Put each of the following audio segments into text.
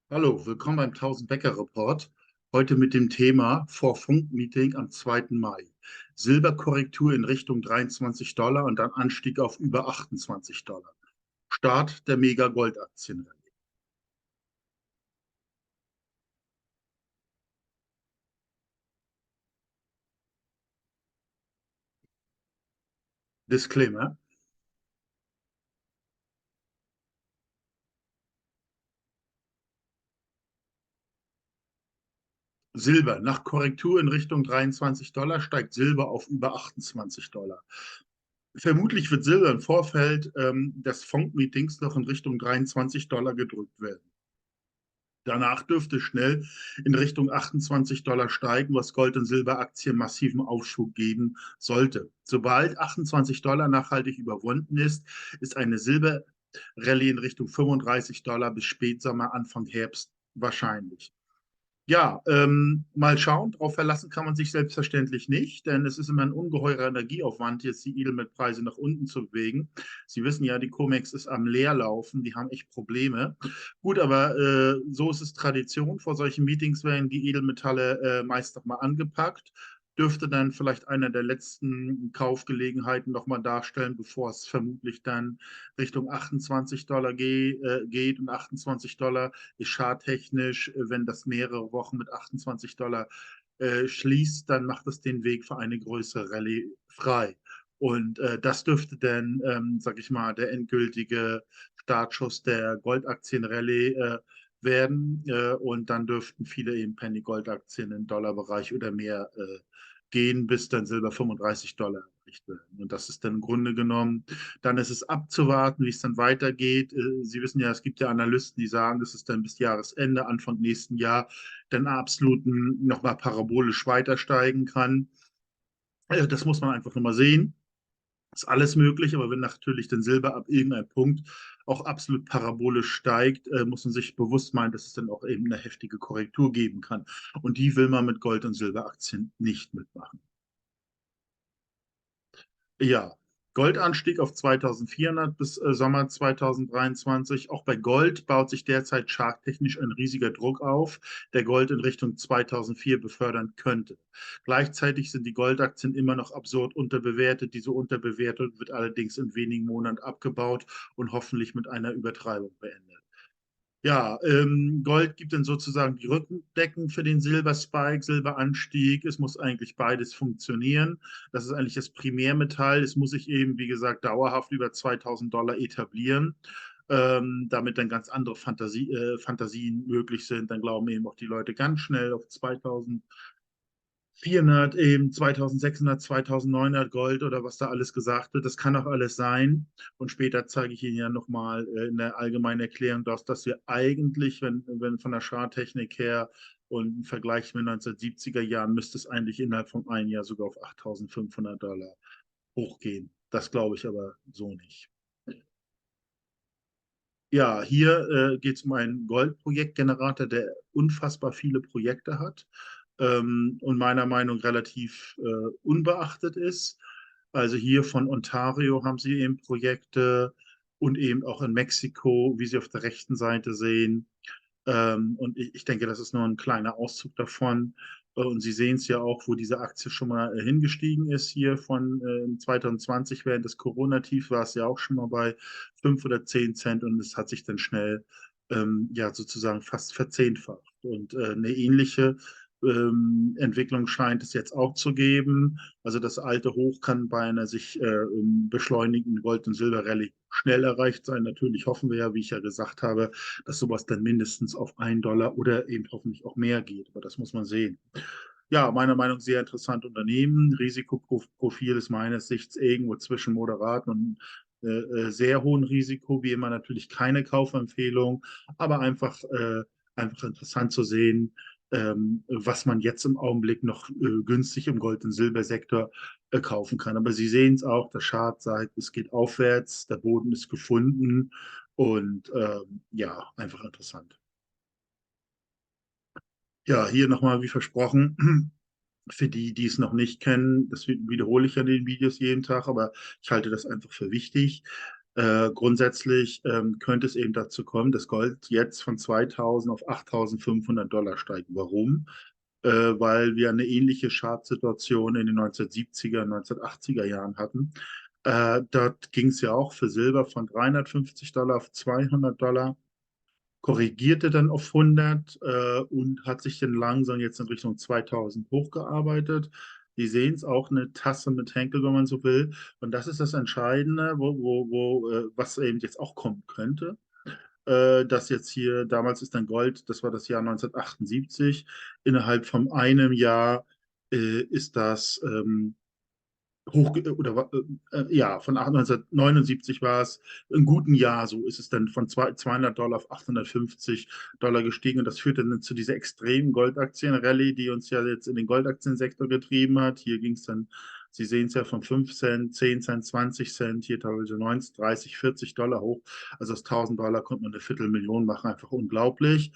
Hallo, willkommen beim 1000 Wecker Report. Heute mit dem Thema Vor-Funk-Meeting am 2. Mai. Silberkorrektur in Richtung 23 $ und dann Anstieg auf über 28 $. Start der Mega-Gold-Aktien. Disclaimer. Silber. Nach Korrektur in Richtung 23 $ steigt Silber auf über 28 $. Vermutlich wird Silber im Vorfeld des Funk-Meetings noch in Richtung 23 $ gedrückt werden. Danach dürfte schnell in Richtung 28 $ steigen, was Gold- und Silberaktien massiven Aufschwung geben sollte. Sobald 28 $ nachhaltig überwunden ist, ist eine Silberrallye in Richtung 35 $ bis Spätsommer, Anfang Herbst wahrscheinlich. Ja, mal schauen. Darauf verlassen kann man sich selbstverständlich nicht, denn es ist immer ein ungeheurer Energieaufwand, jetzt die Edelmetallpreise nach unten zu bewegen. Sie wissen ja, die COMEX ist am Leerlaufen, die haben echt Probleme. Gut, aber so ist es Tradition. Vor solchen Meetings werden die Edelmetalle meist nochmal angepackt. Dürfte dann vielleicht einer der letzten Kaufgelegenheiten nochmal darstellen, bevor es vermutlich dann Richtung 28 $ geht. Und 28 $ ist charttechnisch, wenn das mehrere Wochen mit 28 $ schließt, dann macht es den Weg für eine größere Rallye frei. Und das dürfte dann, sag ich mal, der endgültige Startschuss der Goldaktienrallye werden. Und dann dürften viele eben Penny-Gold-Aktien im Dollarbereich oder mehr gehen, bis dann Silber 35 $ erreicht werden. Und das ist dann im Grunde genommen, dann ist es abzuwarten, wie es dann weitergeht. Sie wissen ja, es gibt ja Analysten, die sagen, dass es dann bis Jahresende, Anfang nächsten Jahr, dann absolut nochmal parabolisch weiter steigen kann. Das muss man einfach nochmal sehen. Ist alles möglich, aber wenn natürlich dann Silber ab irgendeinem Punkt auch absolut parabolisch steigt, muss man sich bewusst machen, dass es dann auch eben eine heftige Korrektur geben kann. Und die will man mit Gold- und Silberaktien nicht mitmachen. Ja, Goldanstieg auf 2400 bis Sommer 2023. Auch bei Gold baut sich derzeit charttechnisch ein riesiger Druck auf, der Gold in Richtung 2004 befördern könnte. Gleichzeitig sind die Goldaktien immer noch absurd unterbewertet. Diese Unterbewertung wird allerdings in wenigen Monaten abgebaut und hoffentlich mit einer Übertreibung beendet. Ja, Gold gibt dann sozusagen die Rückendeckung für den Silberspike, Silberanstieg. Es muss eigentlich beides funktionieren. Das ist eigentlich das Primärmetall. Es muss sich eben, wie gesagt, dauerhaft über 2000 $ etablieren, damit dann ganz andere Fantasien möglich sind. Dann glauben eben auch die Leute ganz schnell auf 2400, eben 2600, 2900 Gold oder was da alles gesagt wird. Das kann auch alles sein. Und später zeige ich Ihnen ja nochmal in der allgemeinen Erklärung, dass wir eigentlich, wenn von der Charttechnik her und im Vergleich mit 1970er Jahren, müsste es eigentlich innerhalb von einem Jahr sogar auf 8500 $ hochgehen. Das glaube ich aber so nicht. Ja, hier geht es um einen Goldprojektgenerator, der unfassbar viele Projekte hat und meiner Meinung nach relativ unbeachtet ist. Also hier von Ontario haben sie eben Projekte und eben auch in Mexiko, wie Sie auf der rechten Seite sehen. Und ich denke, das ist nur ein kleiner Auszug davon. Und Sie sehen es ja auch, wo diese Aktie schon mal hingestiegen ist. Hier von 2020 während des Corona-Tief war es ja auch schon mal bei 5 oder 10 Cent und es hat sich dann schnell ja sozusagen fast verzehnfacht. Und eine ähnliche Entwicklung scheint es jetzt auch zu geben. Also das alte Hoch kann bei einer sich beschleunigenden Gold- und Silber-Rallye schnell erreicht sein. Natürlich hoffen wir ja, wie ich ja gesagt habe, dass sowas dann mindestens auf 1 $ oder eben hoffentlich auch mehr geht. Aber das muss man sehen. Ja, meiner Meinung nach sehr interessantes Unternehmen. Risikoprofil ist meines Sichts irgendwo zwischen moderaten und sehr hohen Risiko, wie immer natürlich keine Kaufempfehlung, aber einfach interessant zu sehen, was man jetzt im Augenblick noch günstig im Gold- und Silbersektor kaufen kann. Aber Sie sehen es auch, der Chart sagt, es geht aufwärts, der Boden ist gefunden und ja, einfach interessant. Ja, hier nochmal wie versprochen, für die, die es noch nicht kennen, das wiederhole ich ja in den Videos jeden Tag, aber ich halte das einfach für wichtig. Grundsätzlich könnte es eben dazu kommen, dass Gold jetzt von 2000 auf 8500 $ steigt. Warum? Weil wir eine ähnliche Chartsituation in den 1970er, 1980er Jahren hatten. Dort ging es ja auch für Silber von 350 $ auf 200 $, korrigierte dann auf 100 und hat sich dann langsam jetzt in Richtung 2000 hochgearbeitet. Sie sehen es auch eine Tasse mit Henkel, wenn man so will. Und das ist das Entscheidende, was eben jetzt auch kommen könnte. Dass jetzt hier, damals ist dann Gold, das war das Jahr 1978, innerhalb von einem Jahr ist das ja, von 1979 war es, in guten Jahr, so ist es dann von 200 $ auf 850 $ gestiegen. Und das führte dann zu dieser extremen Goldaktien-Rallye, die uns ja jetzt in den Goldaktiensektor getrieben hat. Hier ging es dann, Sie sehen es ja, von 5 Cent, 10 Cent, 20 Cent, hier teilweise 19, 30, 40 $ hoch. Also aus 1000 $ konnte man eine Viertelmillion machen, einfach unglaublich.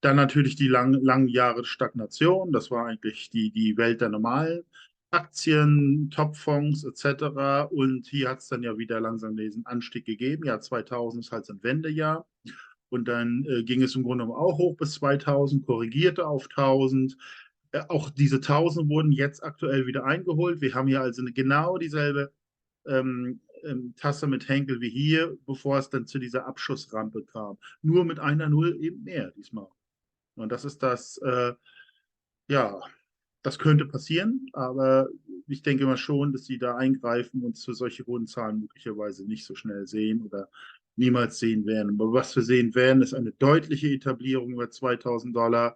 Dann natürlich die langen Jahre Stagnation. Das war eigentlich die Welt der normalen Aktien, Topfonds etc. Und hier hat es dann ja wieder langsam diesen Anstieg gegeben. Jahr 2000 ist halt so ein Wendejahr. Und dann ging es im Grunde genommen auch hoch bis 2000, korrigierte auf 1000. Auch diese 1000 wurden jetzt aktuell wieder eingeholt. Wir haben hier also genau dieselbe Tasse mit Henkel wie hier, bevor es dann zu dieser Abschussrampe kam. Nur mit einer Null eben mehr diesmal. Und das ist ja, das könnte passieren, aber ich denke mal schon, dass sie da eingreifen und für solche hohen Zahlen möglicherweise nicht so schnell sehen oder niemals sehen werden. Aber was wir sehen werden, ist eine deutliche Etablierung über 2000 $.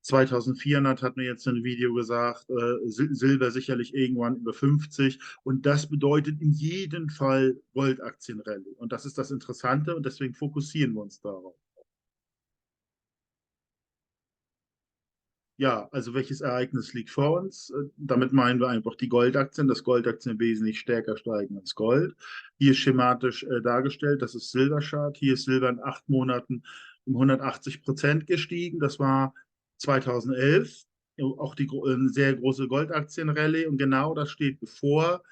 2400 hat mir jetzt ein Video gesagt, Silber sicherlich irgendwann über 50. Und das bedeutet in jedem Fall Goldaktienrallye. Und das ist das Interessante und deswegen fokussieren wir uns darauf. Ja, also welches Ereignis liegt vor uns? Damit meinen wir einfach die Goldaktien, dass Goldaktien wesentlich stärker steigen als Gold. Hier ist schematisch dargestellt, das ist Silberchart. Hier ist Silber in 8 Monaten um 180% gestiegen. Das war 2011. Auch eine sehr große Goldaktienrallye und genau das steht bevor.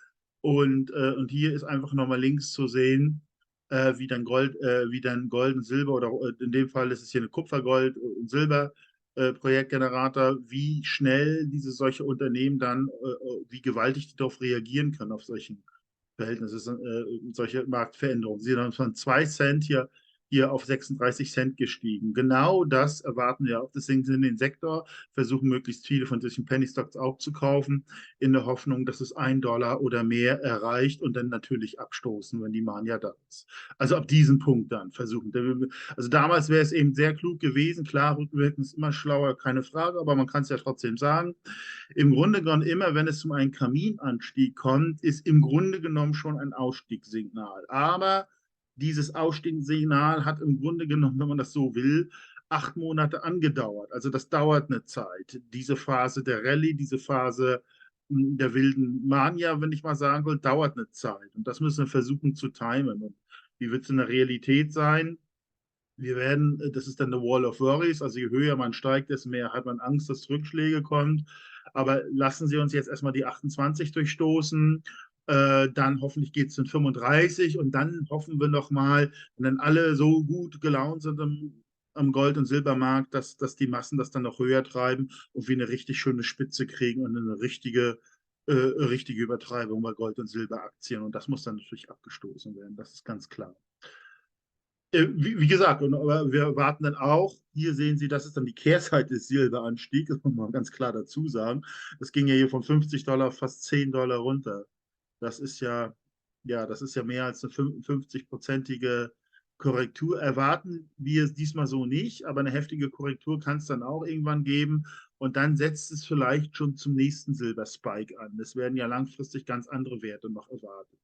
Und hier ist einfach nochmal links zu sehen, wie dann Gold und Silber oder in dem Fall ist es hier eine Kupfer-Gold- und Silber Projektgenerator, wie schnell solche Unternehmen dann, wie gewaltig die darauf reagieren können, auf solchen Verhältnisse, solche Marktveränderungen. Sie sind dann von 2 Cent hier auf 36 Cent gestiegen. Genau das erwarten wir auch. Deswegen sind wir in den Sektor, versuchen möglichst viele von solchen Penny Stocks aufzukaufen, in der Hoffnung, dass es 1 $ oder mehr erreicht und dann natürlich abstoßen, wenn die Mania da ist. Also ab diesem Punkt dann versuchen. Also damals wäre es eben sehr klug gewesen. Klar, rückwirkend ist immer schlauer, keine Frage, aber man kann es ja trotzdem sagen. Im Grunde genommen, immer wenn es zu einem Kaminanstieg kommt, ist im Grunde genommen schon ein Ausstiegssignal. Aber dieses Ausstiegssignal hat im Grunde genommen, wenn man das so will, 8 Monate angedauert. Also das dauert eine Zeit. Diese Phase der Rallye, diese Phase der wilden Mania, wenn ich mal sagen will, dauert eine Zeit. Und das müssen wir versuchen zu timen. Und wie wird es in der Realität sein? Das ist dann eine Wall of Worries, also je höher man steigt, desto mehr hat man Angst, dass Rückschläge kommen. Aber lassen Sie uns jetzt erstmal die 28 durchstoßen, dann hoffentlich geht es in 35 und dann hoffen wir nochmal, wenn dann alle so gut gelaunt sind am Gold- und Silbermarkt, dass die Massen das dann noch höher treiben und wir eine richtig schöne Spitze kriegen und eine richtige Übertreibung bei Gold- und Silberaktien. Und das muss dann natürlich abgestoßen werden, das ist ganz klar. Wie gesagt, aber wir erwarten dann auch, hier sehen Sie, das ist dann die Kehrseite des Silberanstiegs, das muss man ganz klar dazu sagen. Das ging ja hier von 50 $ auf fast 10 $ runter. Das ist das ist ja mehr als eine 50-prozentige Korrektur. Erwarten wir es diesmal so nicht, aber eine heftige Korrektur kann es dann auch irgendwann geben. Und dann setzt es vielleicht schon zum nächsten Silberspike an. Es werden ja langfristig ganz andere Werte noch erwartet.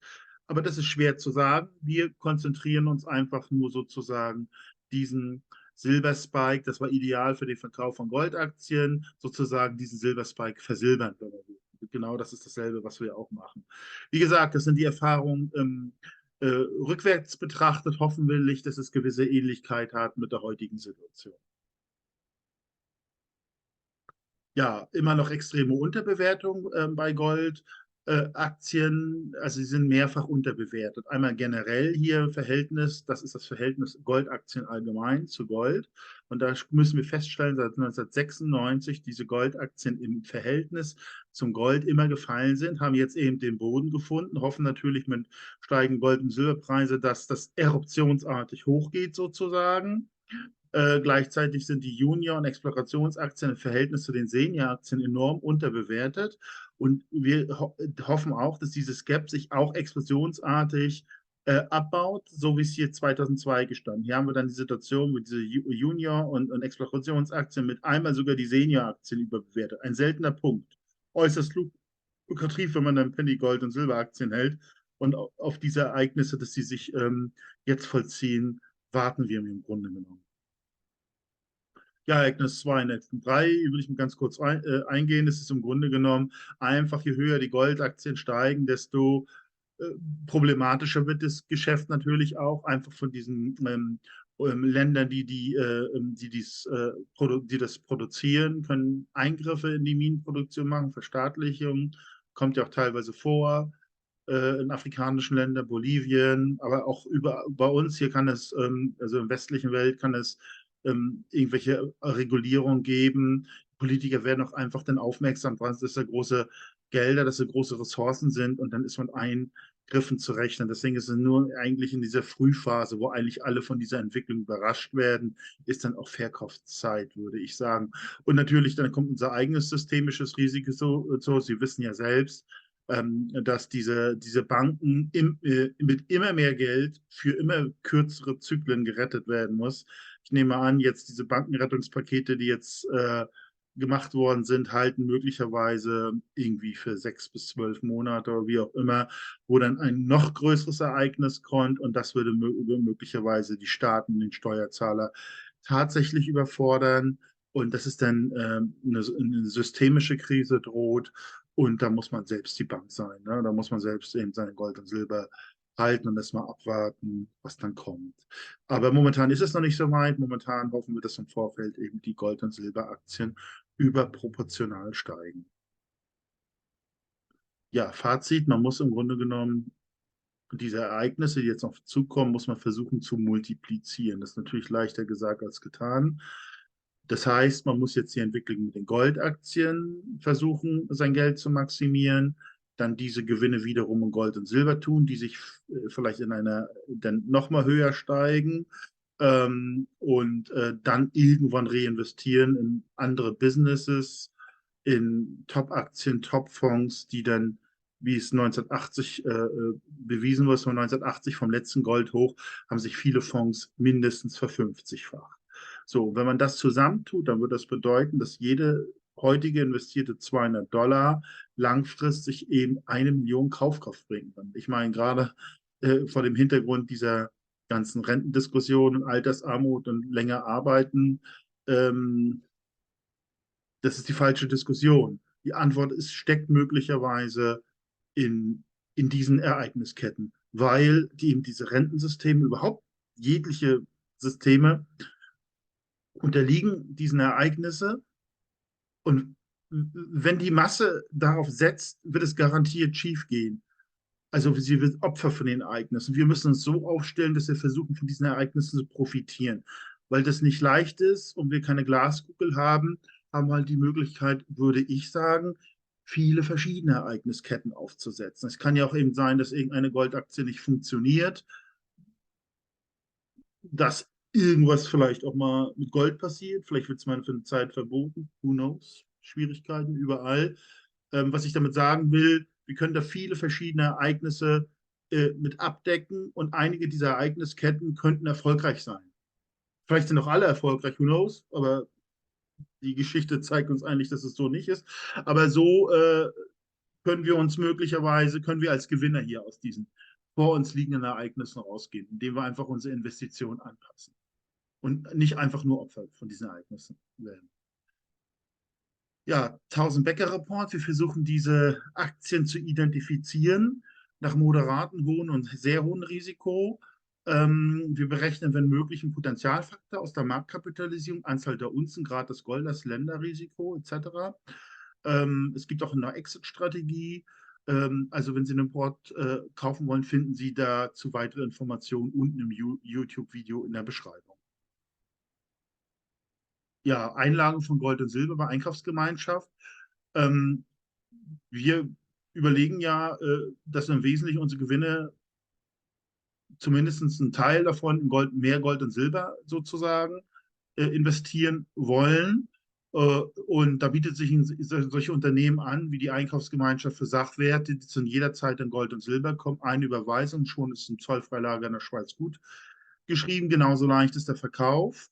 Aber das ist schwer zu sagen. Wir konzentrieren uns einfach nur sozusagen diesen Silberspike, das war ideal für den Verkauf von Goldaktien, sozusagen diesen Silberspike versilbern. Genau das ist dasselbe, was wir auch machen. Wie gesagt, das sind die Erfahrungen rückwärts betrachtet. Hoffen will ich, dass es gewisse Ähnlichkeit hat mit der heutigen Situation. Ja, immer noch extreme Unterbewertung bei Gold. Aktien, also sie sind mehrfach unterbewertet. Einmal generell hier Verhältnis, das ist das Verhältnis Goldaktien allgemein zu Gold. Und da müssen wir feststellen, seit 1996 diese Goldaktien im Verhältnis zum Gold immer gefallen sind, haben jetzt eben den Boden gefunden, hoffen natürlich mit steigenden Gold- und Silberpreise, dass das eruptionsartig hochgeht sozusagen. Gleichzeitig sind die Junior- und Explorationsaktien im Verhältnis zu den Senior-Aktien enorm unterbewertet. Und wir hoffen auch, dass diese Skep sich auch explosionsartig abbaut, so wie es hier 2002 gestanden. Hier haben wir dann die Situation mit diese Junior- und Explorationsaktien mit einmal sogar die Senior-Aktien überbewertet. Ein seltener Punkt. Äußerst lukrativ, wenn man dann Penny Gold- und Silberaktien hält. Und auf diese Ereignisse, dass sie sich jetzt vollziehen, warten wir im Grunde genommen. Ja, Ereignis 2, Ereignis 3 will ich ganz kurz eingehen. Das ist im Grunde genommen einfach, je höher die Goldaktien steigen, desto äh, problematischer wird das Geschäft natürlich auch, einfach von diesen Ländern, die das produzieren, können Eingriffe in die Minenproduktion machen, Verstaatlichung, kommt ja auch teilweise vor in afrikanischen Ländern, Bolivien, aber auch bei uns hier kann es, also in der westlichen Welt kann es irgendwelche Regulierungen geben. Politiker werden auch einfach dann aufmerksam dran, dass da große Gelder, dass da große Ressourcen sind und dann ist man Eingriffen zu rechnen. Deswegen ist es nur eigentlich in dieser Frühphase, wo eigentlich alle von dieser Entwicklung überrascht werden, ist dann auch Verkaufszeit, würde ich sagen. Und natürlich, dann kommt unser eigenes systemisches Risiko so. Sie wissen ja selbst, dass diese Banken mit immer mehr Geld für immer kürzere Zyklen gerettet werden muss. Ich nehme an, jetzt diese Bankenrettungspakete, die jetzt gemacht worden sind, halten möglicherweise irgendwie für 6 bis 12 Monate oder wie auch immer, wo dann ein noch größeres Ereignis kommt und das würde möglicherweise die Staaten, den Steuerzahler tatsächlich überfordern und das ist dann eine systemische Krise droht und da muss man selbst die Bank sein. Ne? Da muss man selbst eben seine Gold und Silber halten und erstmal abwarten, was dann kommt. Aber momentan ist es noch nicht so weit. Momentan hoffen wir, dass im Vorfeld eben die Gold- und Silberaktien überproportional steigen. Ja, Fazit, man muss im Grunde genommen diese Ereignisse, die jetzt noch zukommen, muss man versuchen zu multiplizieren. Das ist natürlich leichter gesagt als getan. Das heißt, man muss jetzt die Entwicklung mit den Goldaktien versuchen, sein Geld zu maximieren, dann diese Gewinne wiederum in Gold und Silber tun, die sich vielleicht in einer dann nochmal höher steigen und dann irgendwann reinvestieren in andere Businesses, in Top-Aktien, Top-Fonds, die dann, wie es 1980 bewiesen wurde, von 1980 vom letzten Gold hoch, haben sich viele Fonds mindestens verfünfzigfacht. So, wenn man das zusammentut, dann würde das bedeuten, dass jede heutige investierte $200 langfristig eben 1 Million Kaufkraft bringen kann. Ich meine, gerade vor dem Hintergrund dieser ganzen Rentendiskussion und Altersarmut und länger arbeiten, ähm, das ist die falsche Diskussion. Die Antwort ist, steckt möglicherweise in, in diesen Ereignisketten, weil die eben diese Rentensysteme, überhaupt jegliche Systeme unterliegen diesen Ereignisse und wenn die Masse darauf setzt, wird es garantiert schiefgehen. Also sie wird Opfer von den Ereignissen. Wir müssen uns so aufstellen, dass wir versuchen, von diesen Ereignissen zu profitieren. Weil das nicht leicht ist und wir keine Glaskugel haben, haben wir halt die Möglichkeit, würde ich sagen, viele verschiedene Ereignisketten aufzusetzen. Es kann ja auch eben sein, dass irgendeine Goldaktie nicht funktioniert, dass irgendwas vielleicht auch mal mit Gold passiert. Vielleicht wird es mal für eine Zeit verboten. Who knows? Schwierigkeiten überall. Was ich damit sagen will, wir können da viele verschiedene Ereignisse mit abdecken und einige dieser Ereignisketten könnten erfolgreich sein. Vielleicht sind auch alle erfolgreich, who knows, aber die Geschichte zeigt uns eigentlich, dass es so nicht ist. Aber so können wir als Gewinner hier aus diesen vor uns liegenden Ereignissen rausgehen, indem wir einfach unsere Investitionen anpassen und nicht einfach nur Opfer von diesen Ereignissen werden. Ja, 1000 Becker Report. Wir versuchen diese Aktien zu identifizieren nach moderaten, hohen und sehr hohen Risiko. Wir berechnen, wenn möglich, einen Potenzialfaktor aus der Marktkapitalisierung, Anzahl der Unzen, Grad des Goldes, Länderrisiko etc. Es gibt auch eine Exit-Strategie. Also wenn Sie einen Import kaufen wollen, finden Sie dazu weitere Informationen unten im YouTube-Video in der Beschreibung. Ja, Einlagen von Gold und Silber bei Einkaufsgemeinschaft. Ähm, Wir überlegen ja, dass wir im Wesentlichen unsere Gewinne, zumindest einen Teil davon, in Gold, mehr Gold und Silber sozusagen, investieren wollen. Und da bietet sich solche Unternehmen an, wie die Einkaufsgemeinschaft für Sachwerte, die zu jeder Zeit in Gold und Silber kommen. Eine Überweisung, schon ist ein Zollfreilager in der Schweiz gut geschrieben. Genauso leicht ist der Verkauf.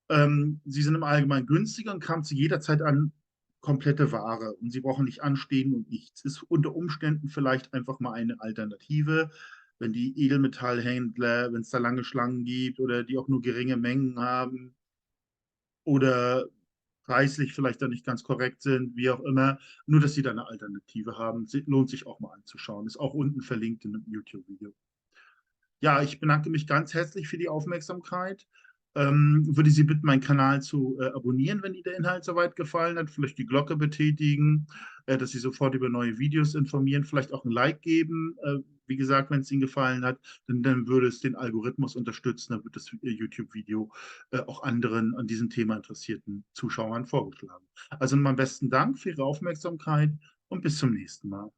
Sie sind im Allgemeinen günstiger und kamen zu jeder Zeit an komplette Ware. Und Sie brauchen nicht anstehen und nichts. Ist unter Umständen vielleicht einfach mal eine Alternative, wenn die Edelmetallhändler, wenn es da lange Schlangen gibt oder die auch nur geringe Mengen haben oder preislich vielleicht dann nicht ganz korrekt sind, wie auch immer. Nur, dass sie da eine Alternative haben, lohnt sich auch mal anzuschauen. Ist auch unten verlinkt in einem YouTube-Video. Ja, ich bedanke mich ganz herzlich für die Aufmerksamkeit. Würde Sie bitten, meinen Kanal zu abonnieren, wenn Ihnen der Inhalt soweit gefallen hat. Vielleicht die Glocke betätigen, dass Sie sofort über neue Videos informieren. Vielleicht auch ein Like geben. Wie gesagt, wenn es Ihnen gefallen hat, dann würde es den Algorithmus unterstützen. Dann wird das YouTube-Video auch anderen an diesem Thema interessierten Zuschauern vorgeschlagen. Also nochmal besten Dank für Ihre Aufmerksamkeit und bis zum nächsten Mal.